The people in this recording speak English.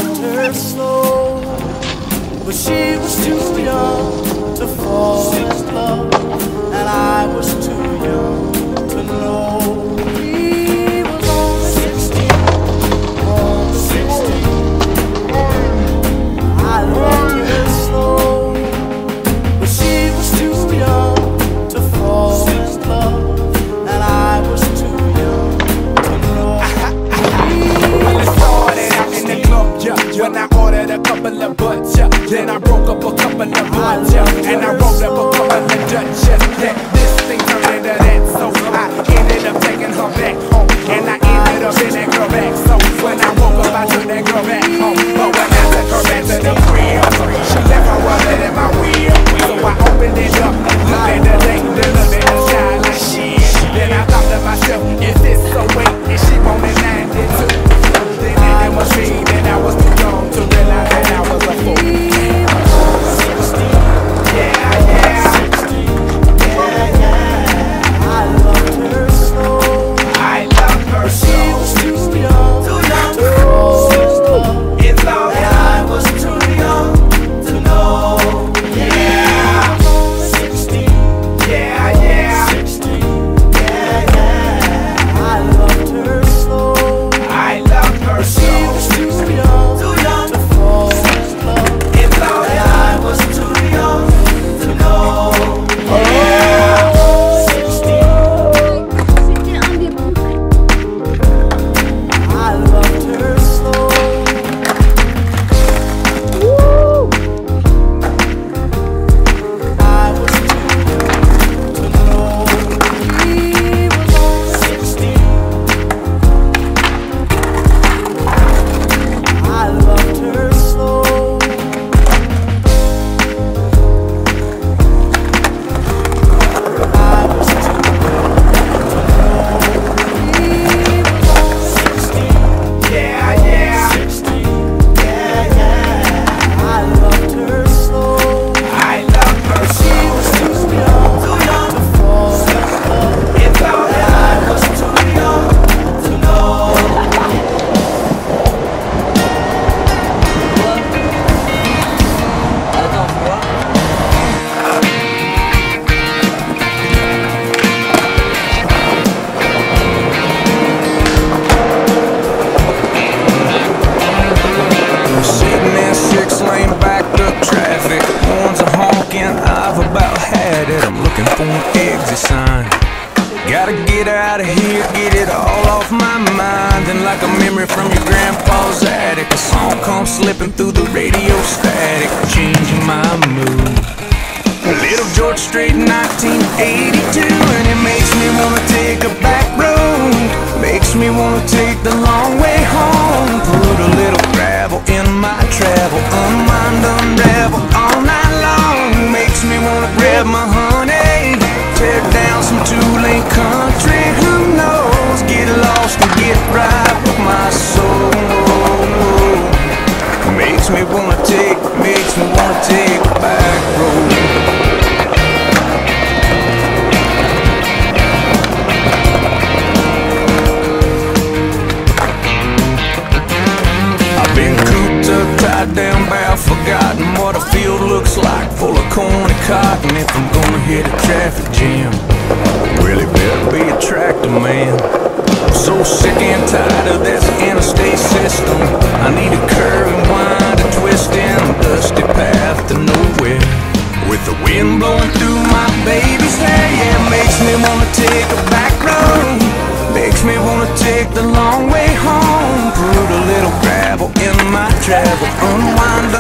loved her slow, but she was too young to fall in love, and I was too young to know. He was only 16, only 16. I loved her slow, but she was too young to fall in love, and I was too young to know. Well, it started out in the club, yeah, when I ordered a couple of butts, yeah. Then I broke up a couple of blunts, yeah, and I rolled up a couple of Dutch, yeah. This thing turned into that, so I ended up taking her back home, and I ended up in that girl back. So when I woke up, I took that girl back home, but when I took her back to the crib, she left her wallet in my wheel. So I opened it up, looked at the date, then looked at the sky like shit. Then I thought to myself, is this so wait, is she wanted 92? Then it must mean that I was too young to realize that I was a fool. I'm looking for an exit sign. Gotta get out of here, get it all off my mind. And like a memory from your grandpa's attic, a song comes slipping through the radio static, changing my mood. Little George Strait, 1982, and it makes me wanna take a back road. Makes me wanna take the long way home. Put a little gravel in my travel, unwind, unravel all night long. Makes me wanna grab my honey, tear down some two-lane country. Who knows? Get lost and get right with my soul. Makes me wanna take a back road. Tied down, bow, forgotten what a field looks like, full of corn and cotton. If I'm gonna hit a traffic jam, really better be a tractor man. I'm so sick and tired of this interstate system. I need a curve and wind, a twist in a dusty path to nowhere, with the wind blowing through my baby's hair. Yeah, makes me wanna take a back road, makes me wanna take the long way home. Put a little gravel in my travel, unwind.